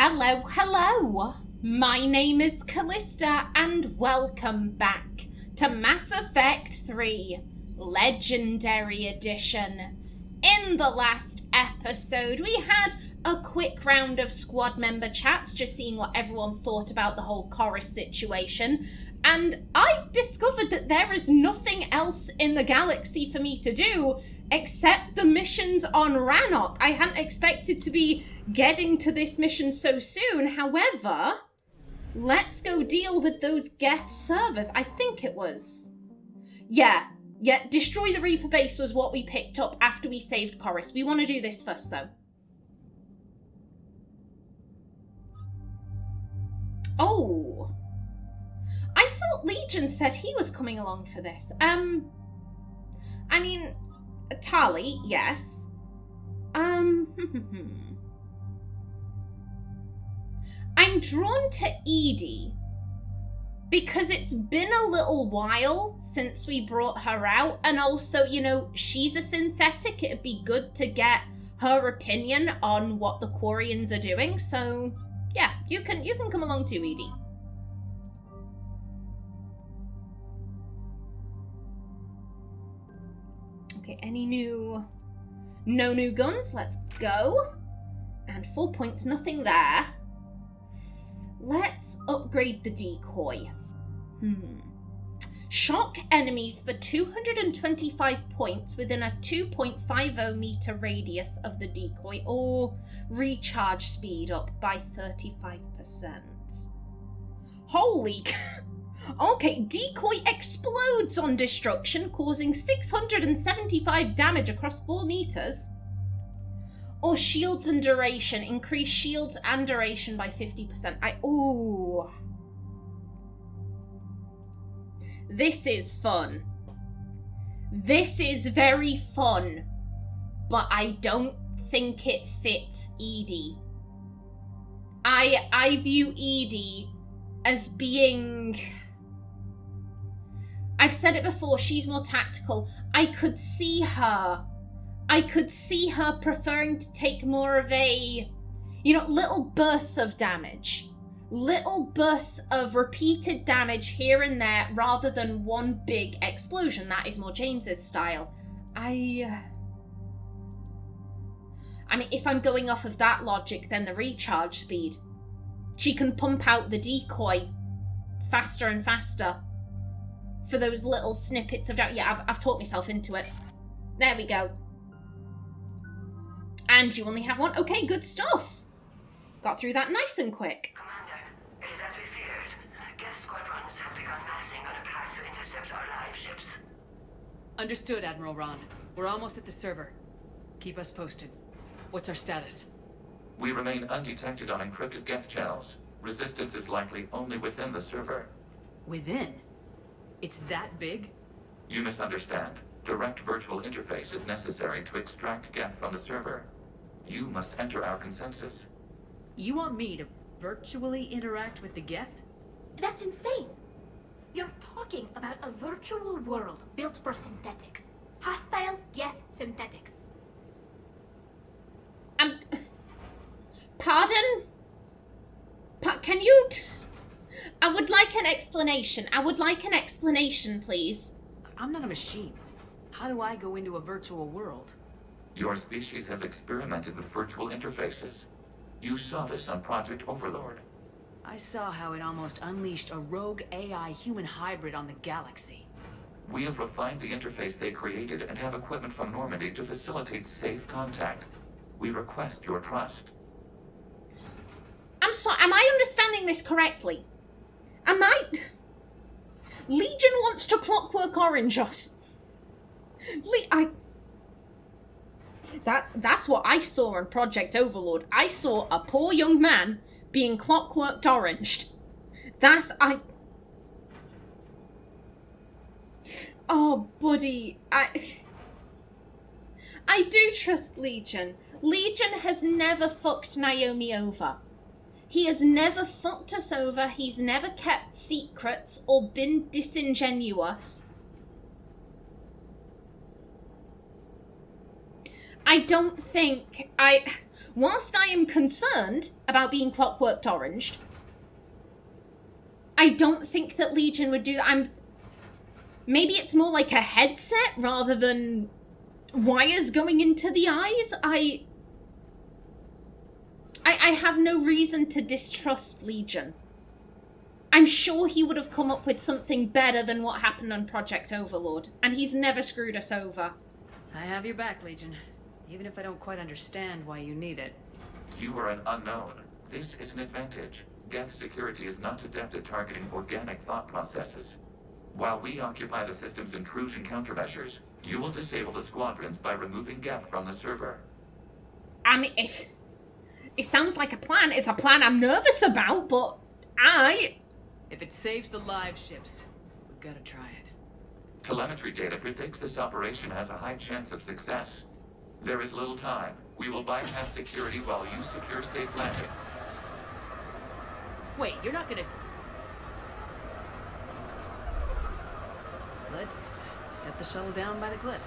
Hello, hello! My name is Kallista, and welcome back to Mass Effect 3 Legendary Edition. In the last episode, we had a quick round of squad member chats, just seeing what everyone thought about the whole chorus situation, and I discovered that there is nothing else in the galaxy for me to do except the missions on Rannoch. I hadn't expected to be getting to this mission so soon. However, let's go deal with those Geth servers. I think it was. Yeah, destroy the Reaper base was what we picked up after we saved Chorus. We want to do this first, though. Oh. I thought Legion said he was coming along for this. I mean, Tali, yes. I'm drawn to Edie because it's been a little while since we brought her out, and also, you know, she's a synthetic. It'd be good to get her opinion on what the Quarians are doing. So, yeah, you can come along too, Edie. Okay, no new guns, let's go. And 4 points, nothing there. Let's upgrade the decoy. Shock enemies for 225 points within a 2.50 meter radius of the decoy, or recharge speed up by 35%. Holy Okay, decoy explodes on destruction, causing 675 damage across 4 meters. Or shields and duration. Increase shields and duration by 50%. Ooh. This is fun. This is very fun. But I don't think it fits Edie. I view Edie as being... I've said it before, she's more tactical. I could see her preferring to take more of a, little bursts of damage. Little bursts of repeated damage here and there rather than one big explosion. That is more James's style. I mean, if I'm going off of that logic, then the recharge speed. She can pump out the decoy faster and faster. For those little snippets of doubt. Yeah, I've talked myself into it. There we go. And you only have one. Okay, good stuff. Got through that nice and quick. Commander, it is as we feared. Geth Squadrons have begun massing on a path to intercept our liveships. Understood, Admiral Ron. We're almost at the server. Keep us posted. What's our status? We remain undetected on encrypted Geth channels. Resistance is likely only within the server. Within? It's that big? You misunderstand. Direct virtual interface is necessary to extract Geth from the server. You must enter our consensus. You want me to virtually interact with the Geth? That's insane. You're talking about a virtual world built for synthetics. Hostile Geth synthetics. Pardon? Can you... I would like an explanation, please. I'm not a machine. How do I go into a virtual world? Your species has experimented with virtual interfaces. You saw this on Project Overlord. I saw how it almost unleashed a rogue AI human hybrid on the galaxy. We have refined the interface they created and have equipment from Normandy to facilitate safe contact. We request your trust. I'm sorry, am I understanding this correctly? Legion wants to Clockwork Orange us. That's what I saw on Project Overlord. I saw a poor young man being clockworked oranged. Oh, buddy, I do trust Legion. Legion has never fucked Naomi over. He has never fucked us over. He's never kept secrets or been disingenuous. I don't think whilst I am concerned about being clockworked oranged, I don't think that Legion would do that. Maybe it's more like a headset rather than wires going into the eyes. I have no reason to distrust Legion. I'm sure he would have come up with something better than what happened on Project Overlord, and he's never screwed us over. I have your back, Legion. Even if I don't quite understand why you need it. You are an unknown. This is an advantage. Geth security is not adept at targeting organic thought processes. While we occupy the system's intrusion countermeasures, you will disable the Squadrons by removing Geth from the server. I mean, it sounds like a plan. It's a plan I'm nervous about, but If it saves the live ships, we've got to try it. Telemetry data predicts this operation has a high chance of success. There is little time. We will bypass security while you secure safe landing. Wait, you're not gonna... Let's set the shuttle down by the cliff.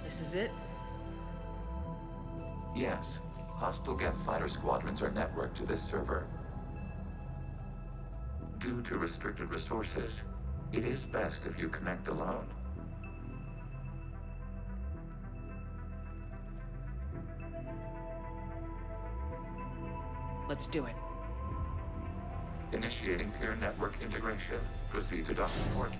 This is it? Yes. Hostile Geth fighter squadrons are networked to this server. Due to restricted resources, it is best if you connect alone. Let's do it. Initiating peer network integration. Proceed to dock support.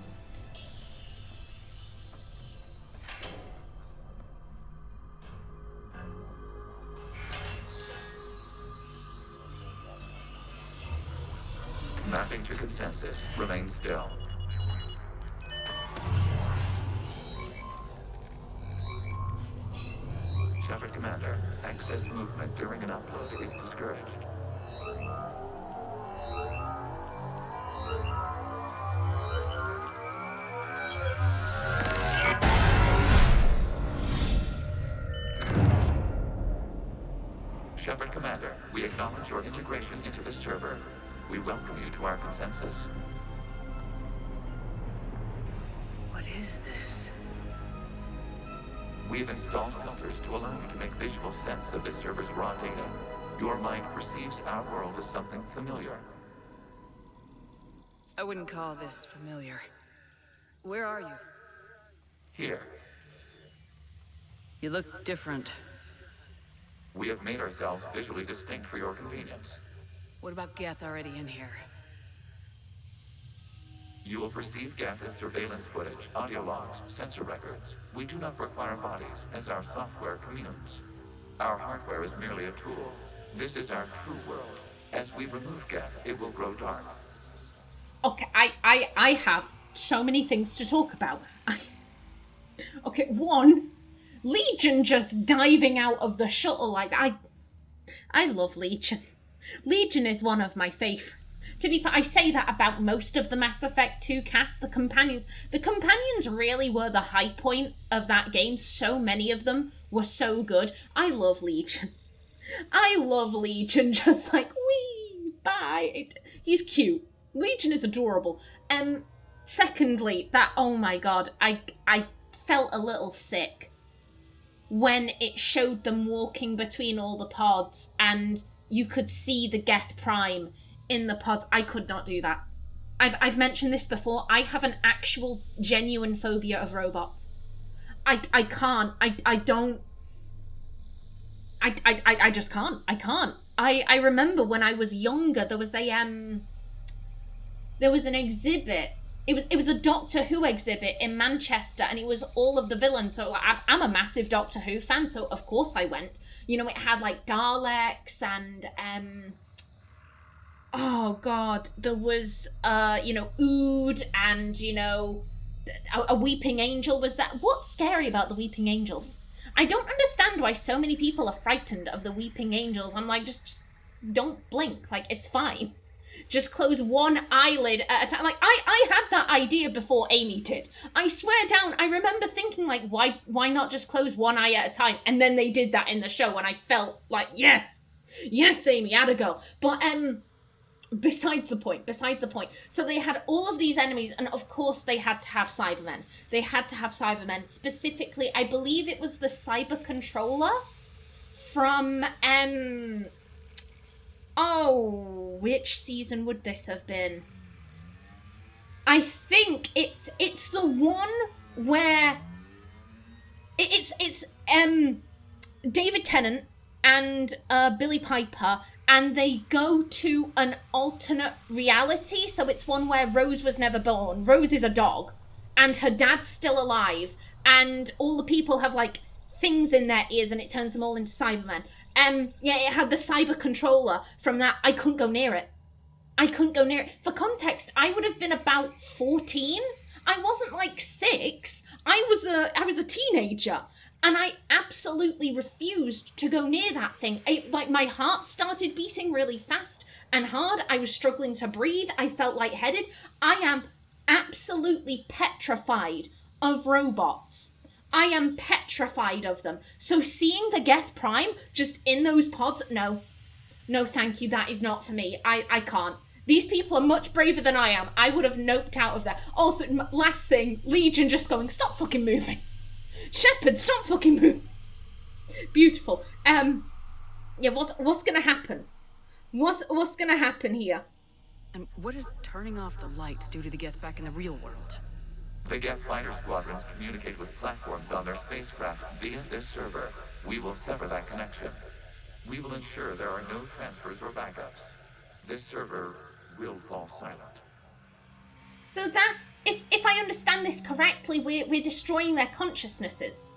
Mapping to consensus. Remain still. Shepard Commander, excess movement during an upload is discouraged. Shepard Commander, we acknowledge your integration into the server. We welcome you to our consensus. What is this? We've installed filters to allow you to make visual sense of the server's raw data. Your mind perceives our world as something familiar. I wouldn't call this familiar. Where are you? Here, You look different. we have made ourselves visually distinct for your convenience. What about Geth already in here? You will perceive Geth as surveillance footage, audio logs, sensor records. We do not require bodies, as our software communes. Our hardware is merely a tool. This is our true world. As we remove Geth, it will grow dark. Okay, I have so many things to talk about. Okay, one, Legion just diving out of the shuttle like that. I love Legion. Legion is one of my favourites. To be fair, I say that about most of the Mass Effect 2 cast. The companions really were the high point of that game. So many of them were so good. I love Legion. I love Legion, just like, wee, bye. He's cute. Legion is adorable. Secondly, that, oh my god, I felt a little sick when it showed them walking between all the pods and you could see the Geth Prime in the pods. I could not do that. I've mentioned this before. I have an actual genuine phobia of robots. I can't. I don't. I just can't. I can't. I remember when I was younger, there was an exhibit. It was a Doctor Who exhibit in Manchester, and it was all of the villains. So I'm a massive Doctor Who fan, so of course I went. You know, it had like Daleks and oh god, there was Ood and a Weeping Angel was that. What's scary about the Weeping Angels? I don't understand why so many people are frightened of the Weeping Angels. I'm like, just don't blink. Like, it's fine. Just close one eyelid at a time. Like, I had that idea before Amy did. I swear down, I remember thinking, like, why not just close one eye at a time? And then they did that in the show, and I felt like, yes, Amy, had a go. But, besides the point. So they had all of these enemies, and of course they had to have Cybermen. Specifically, I believe it was the Cyber Controller from, which season would this have been? I think it's the one where it's David Tennant and Billy Piper, and they go to an alternate reality. So it's one where Rose was never born. Rose is a dog, and her dad's still alive, and all the people have like things in their ears, and it turns them all into Cybermen. It had the Cyber Controller from that. I couldn't go near it. For context, I would have been about 14. I wasn't like 6. I was a teenager. And I absolutely refused to go near that thing. My heart started beating really fast and hard. I was struggling to breathe. I felt lightheaded. I am absolutely petrified of robots. I am petrified of them. So seeing the Geth Prime just in those pods, no thank you, that is not for me. I can't. These people are much braver than I am. I would have noped out of there. Also, last thing, Legion just going, stop fucking moving. Shepard, stop fucking moving. Beautiful. What's gonna happen? What's gonna happen here? And what does turning off the lights do to the Geth back in the real world? The Geth fighter squadrons communicate with platforms on their spacecraft via this server. We will sever that connection. We will ensure there are no transfers or backups. This server will fall silent. So that's, if I understand this correctly, we're destroying their consciousnesses.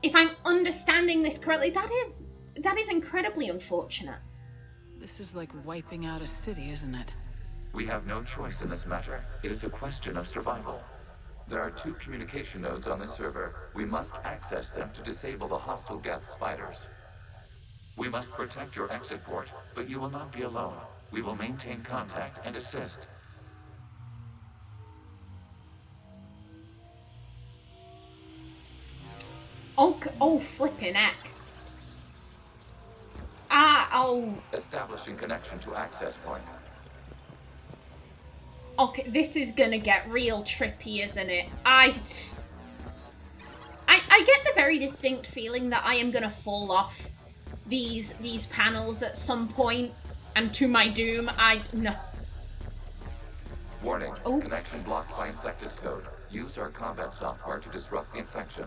If I'm understanding this correctly, that is incredibly unfortunate. This is like wiping out a city, isn't it? We have no choice in this matter. It is a question of survival. There are 2 communication nodes on the server. We must access them to disable the hostile Geth's fighters. We must protect your exit port, but you will not be alone. We will maintain contact and assist. Oh, flipping heck. Establishing connection to access point. Okay, this is gonna get real trippy, isn't it? I get the very distinct feeling that I am gonna fall off these panels at some point, and to my doom, no. Warning, connection blocked by infected code. Use our combat software to disrupt the infection.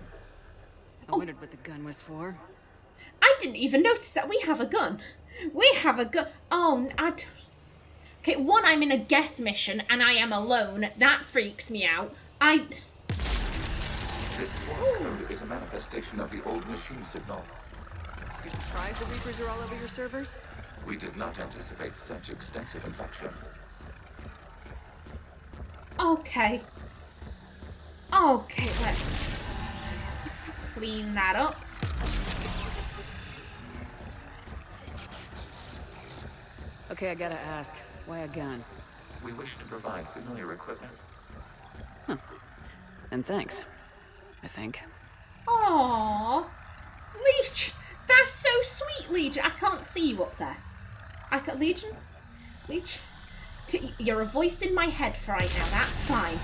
I wondered what the gun was for. I didn't even notice that. We have a gun. Okay, one, I'm in a Geth mission and I am alone. That freaks me out. This foreign code is a manifestation of the old machine signal. You're surprised the Reapers are all over your servers? We did not anticipate such extensive infection. Okay, let's clean that up. Okay, I gotta ask, why a gun? We wish to provide familiar equipment. And thanks, I think. Aww, Legion, that's so sweet, Legion. I can't see you up there. Legion, you're a voice in my head for right now. That's fine.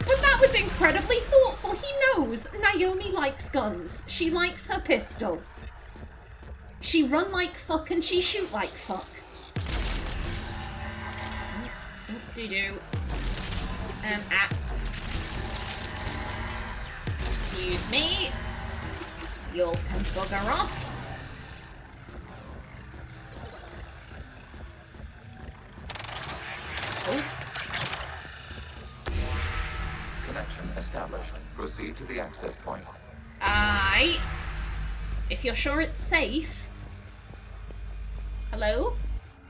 But that was incredibly thoughtful. He knows Naomi likes guns. She likes her pistol. She run like fuck and she shoot like fuck. Do-do. Excuse me. You'll come bugger off. Oh. Connection established. Proceed to the access point. Aye. If you're sure it's safe. Hello?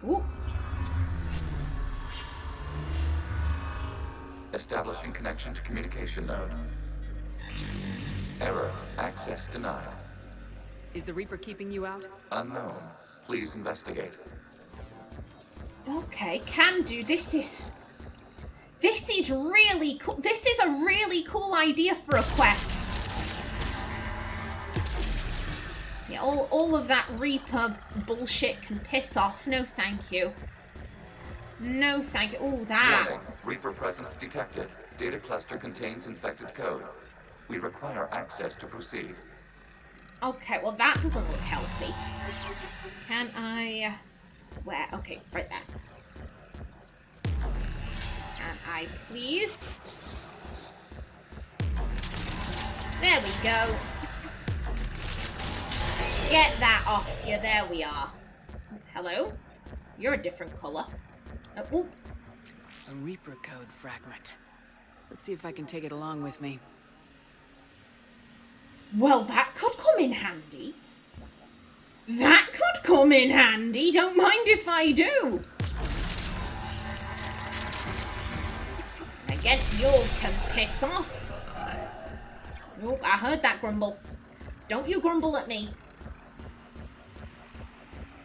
Ooh. Establishing connection to communication node. Error. Access denied. Is the Reaper keeping you out? Unknown. Please investigate. Okay, can do. This is really cool. This is a really cool idea for a quest. Yeah, all of that Reaper bullshit can piss off. No, thank you. No, thank you. Oh, that. Warning. Reaper presence detected. Data cluster contains infected code. We require access to proceed. Okay, well that doesn't look healthy. Can I... Where? Okay, right there. Can I please? There we go. Get that off you. There we are. Hello? You're a different colour. Oh. A Reaper code fragment. Let's see if I can take it along with me. Well, that could come in handy. That could come in handy. Don't mind if I do. Again, you can piss off. Oh, I heard that grumble. Don't you grumble at me.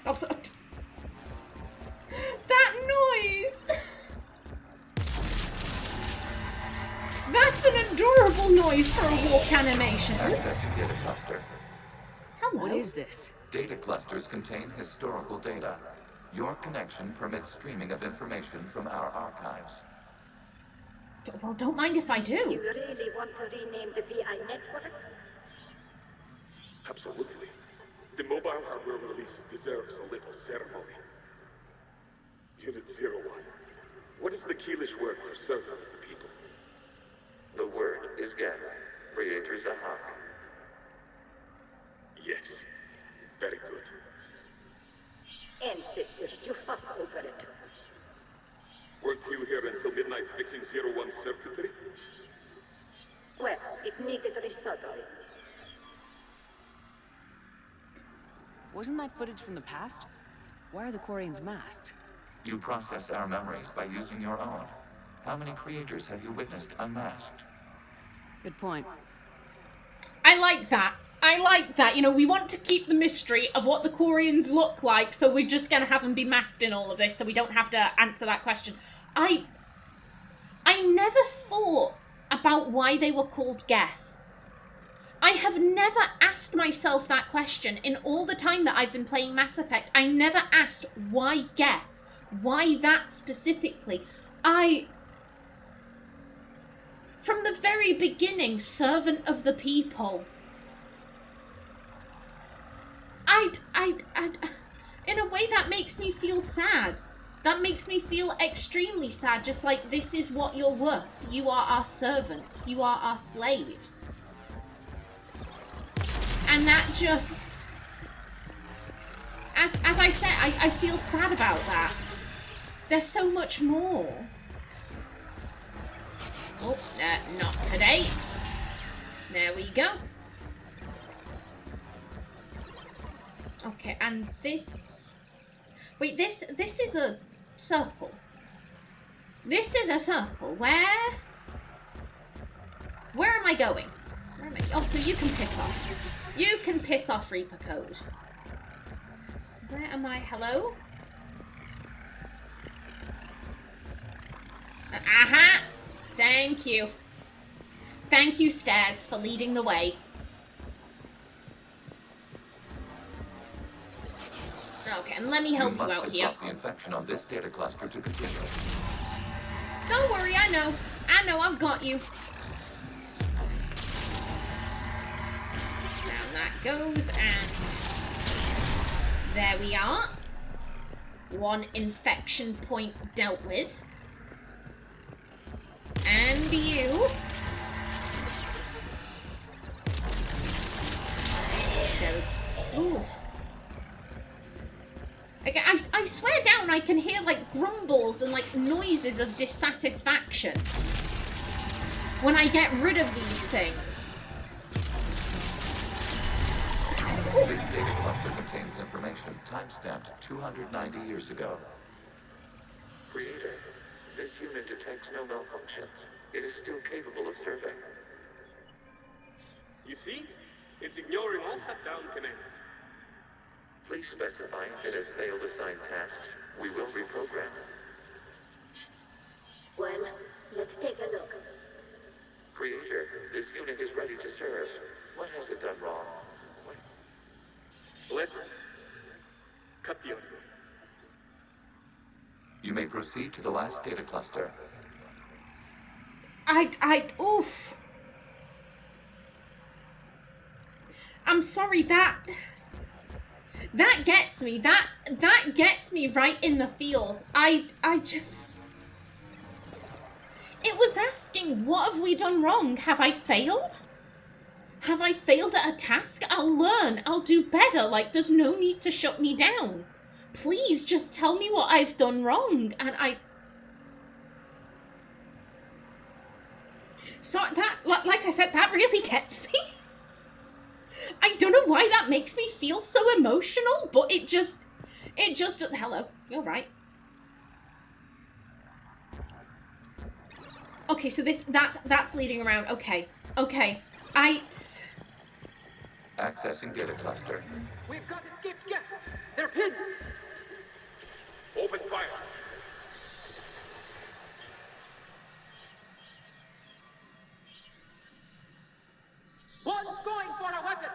Oh, so... That noise! That's an adorable noise for a walk animation. Accessing data cluster. Hello. What is this? Data clusters contain historical data. Your connection permits streaming of information from our archives. Well, don't mind if I You do. really want to rename the VI networks? Absolutely. The mobile hardware release deserves a little ceremony. Unit 01. What is the Keelish word for servant of the people? The word is Geth. Creator Zahak. Yes. Very good. Ancestors, you fuss over it. Weren't you here until midnight fixing 01's circuitry? Well, it needed resoldering. Wasn't that footage from the past? Why are the Quarians masked? You process our memories by using your own. How many creators have you witnessed unmasked? Good point. I like that. I like that. You know, we want to keep the mystery of what the Quarians look like, so we're just going to have them be masked in all of this, so we don't have to answer that question. I never thought about why they were called Geth. I have never asked myself that question in all the time that I've been playing Mass Effect. I never asked why Geth. Why that specifically? From the very beginning, servant of the people. In a way that makes me feel sad. That makes me feel extremely sad, just like this is what you're worth. You are our servants. You are our slaves. And that just... As I said, I feel sad about that. There's so much more. Oh, not today. There we go. Okay, and this... Wait, this is a circle. This is a circle. Where am I going? Where am I? Oh, so you can piss off. You can piss off, Reaper Code. Where am I? Hello? Aha! Thank you. Thank you, Stairs, for leading the way. Okay, and let me help you out here. The infection on this data cluster to continue. Don't worry, I know. I know, I've got you. Down that goes, and there we are. One infection point dealt with. And you. Go. Oof. Okay, I swear down I can hear like grumbles and like noises of dissatisfaction when I get rid of these things. This data cluster contains information timestamped 290 years ago. Creator, this unit detects no malfunctions. It is still capable of serving. You see? It's ignoring all shutdown commands. Please specify if it has failed assigned tasks. We will reprogram. Well, let's take a look. Creator, this unit is ready to serve. What has it done wrong? Let's cut the audio. You may proceed to the last data cluster. Oof. I'm sorry, that gets me. That gets me right in the feels. I just... It was asking, what have we done wrong? Have I failed? Have I failed at a task? I'll learn. I'll do better. Like, there's no need to shut me down. Please, just tell me what I've done wrong. And So that, like I said, that really gets me. I don't know why that makes me feel so emotional, but it just, hello, you're right. Okay, so that's leading around. Okay. Accessing data cluster. We've got escaped Geth. They're pinned. Open fire. One's going for a weapon.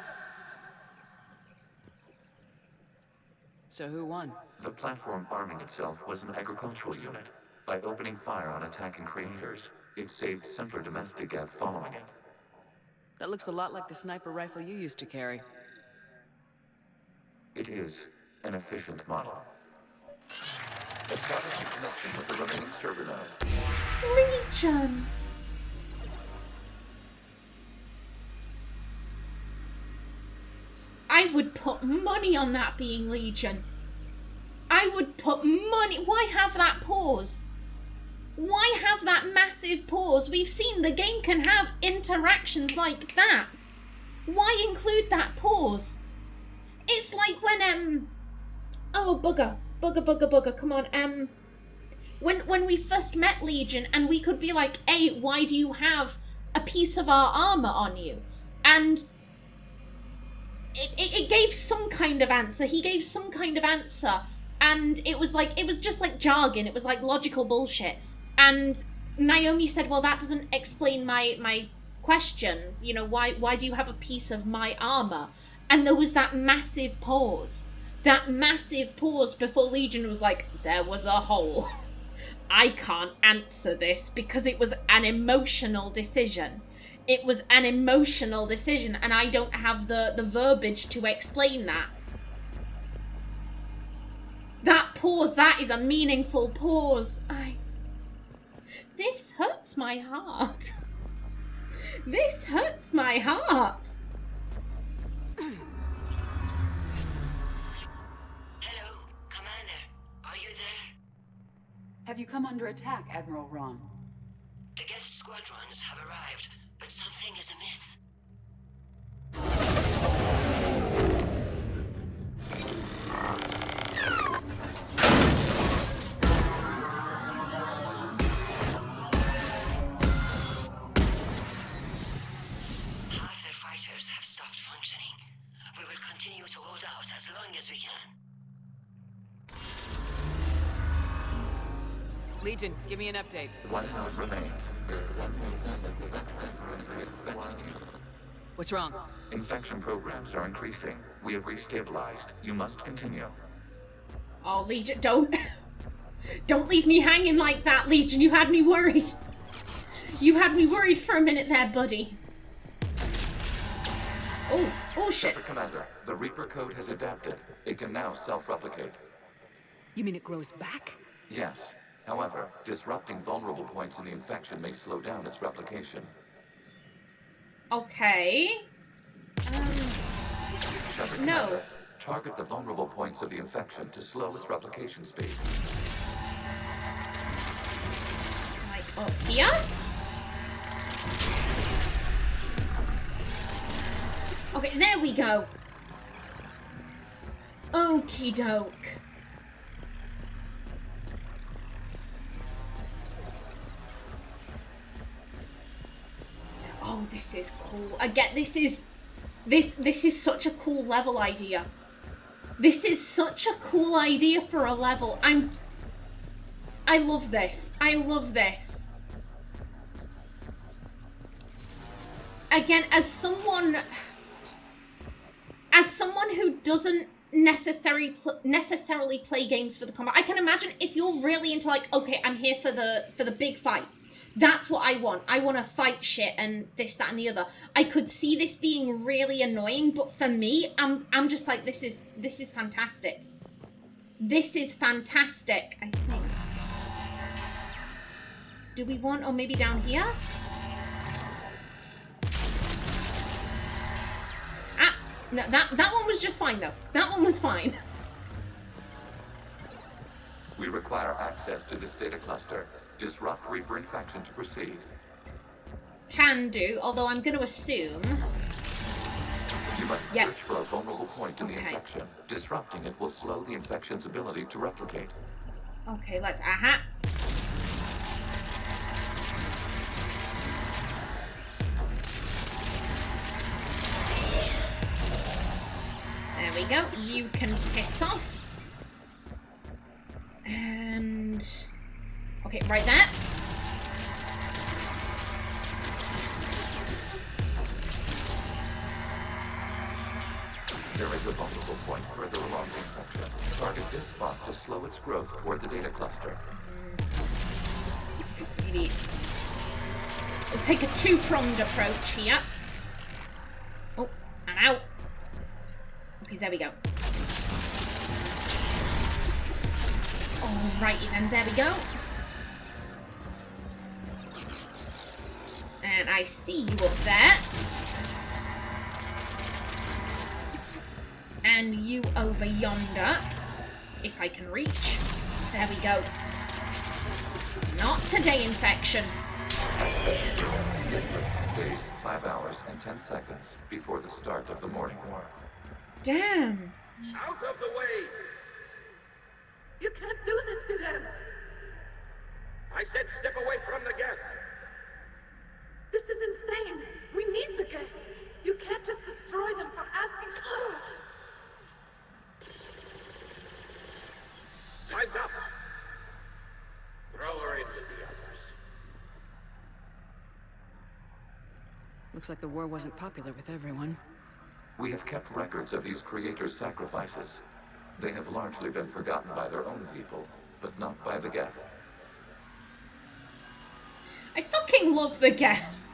So who won? The platform arming itself was an agricultural unit. By opening fire on attacking creators, it saved simpler domestic Geth following it. That looks a lot like the sniper rifle you used to carry. It is an efficient model. Establishing connection with the remaining server node. Legion. I would put money on that being Legion. I would put money. Why have that pause? Why have that massive pause? We've seen the game can have interactions like that. Why include that pause? It's like when oh bugger, come on, when we first met Legion and we could be like, hey, why do you have a piece of our armor on you? And it gave some kind of answer. He gave some kind of answer, and it was just like jargon. It was like logical bullshit. And Naomi said, well, that doesn't explain my question. You know, why do you have a piece of my armor? And there was that massive pause. That massive pause before Legion was like, there was a hole. I can't answer this because it was an emotional decision. It was an emotional decision, and I don't have the verbiage to explain that. That pause, that is a meaningful pause. This hurts my heart. This hurts my heart. Hello, Commander. Are you there? Have you come under attack, Admiral Ron? The Geth Squadrons have arrived, but something is amiss. Half their fighters have stopped functioning. We will continue to hold out as long as we can. Legion, give me an update. One node remains. What's wrong? Infection programs are increasing. We have restabilized. You must continue. Oh, Legion, don't leave me hanging like that, Legion. You had me worried. You had me worried for a minute there, buddy. Oh shit. Shepard Commander, the Reaper code has adapted. It can now self-replicate. You mean it grows back? Yes. However, disrupting vulnerable points in the infection may slow down its replication. Okay. Shepard No. Commander, target the vulnerable points of the infection to slow its replication speed. Like up here? Okay, there we go. Okie doke. Oh, this is cool. I get this is such a cool level idea. This is such a cool idea for a level. I love this. I love this. Again, as someone who doesn't necessarily play games for the combat, I can imagine if you're really into like, okay, I'm here for the big fights. That's what I want. I want to fight shit and this, that, and the other. I could see this being really annoying, but for me, I'm just like, this is fantastic. This is fantastic, I think. Do we want, or maybe down here? Ah, no, that one was just fine though. That one was fine. We require access to this data cluster. Disrupt Reaper infection to proceed. Can do, although I'm going to assume... You must Yep. search for a vulnerable point in the Okay. infection. Disrupting it will slow the infection's ability to replicate. Okay, let's... Aha! There we go. You can piss off. And... Okay, right there. There is a vulnerable point further along the infection. Target this spot to slow its growth toward the data cluster. Maybe we'll take a two-pronged approach here. Oh, I'm out. Okay, there we go. Alrighty then, there we go. And I see you up there. And you over yonder. If I can reach. There we go. Not today, infection. This was 10 days, 5 hours, and 10 seconds before the start of the morning war. Damn. Out of the way! You can't do this to them! I said step away from the Geth! This is insane! We need the Geth! You can't just destroy them for asking... Time's up! Throw her in with the others. Looks like the war wasn't popular with everyone. We have kept records of these creators' sacrifices. They have largely been forgotten by their own people, but not by the Geth. I fucking love the Geth.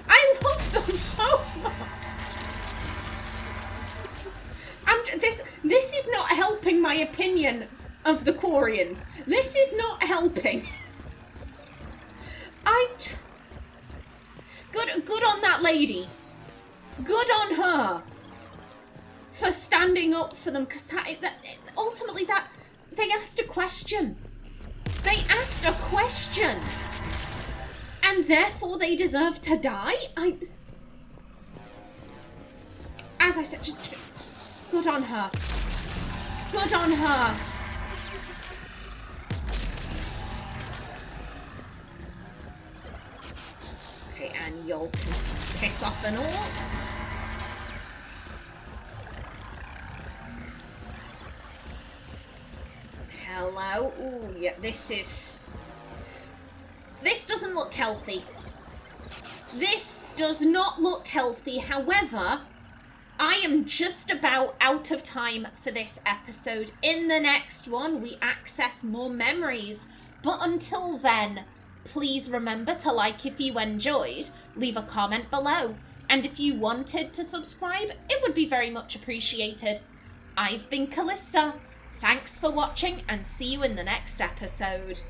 I love them so much. This is not helping my opinion of the Quarians. This is not helping. Good on that lady. Good on her for standing up for them, because ultimately they asked a question. They asked a question, and therefore they deserve to die. As I said, just good on her. Good on her. Okay, and you'll piss off and all. Hello. Ooh, yeah, this doesn't look healthy. This does not look healthy. However, I am just about out of time for this episode. In the next one, we access more memories. But until then, Please remember to like if you enjoyed, leave a comment below, and if you wanted to subscribe, it would be very much appreciated. I've been Kallista. Thanks for watching and see you in the next episode.